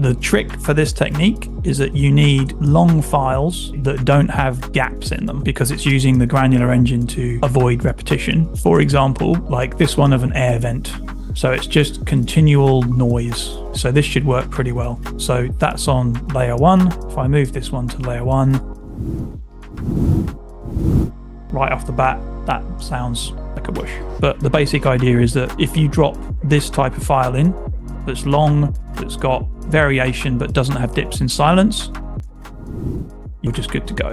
The trick for this technique is that you need long files that don't have gaps in them because it's using the granular engine to avoid repetition. For example, like this one of an air vent. So it's just continual noise. So this should work pretty well. So that's on layer 1. If I move this one to layer 1, right off the bat, that sounds like a whoosh. But the basic idea is that if you drop this type of file in, that's long, that's got variation but doesn't have dips in silence, you're just good to go.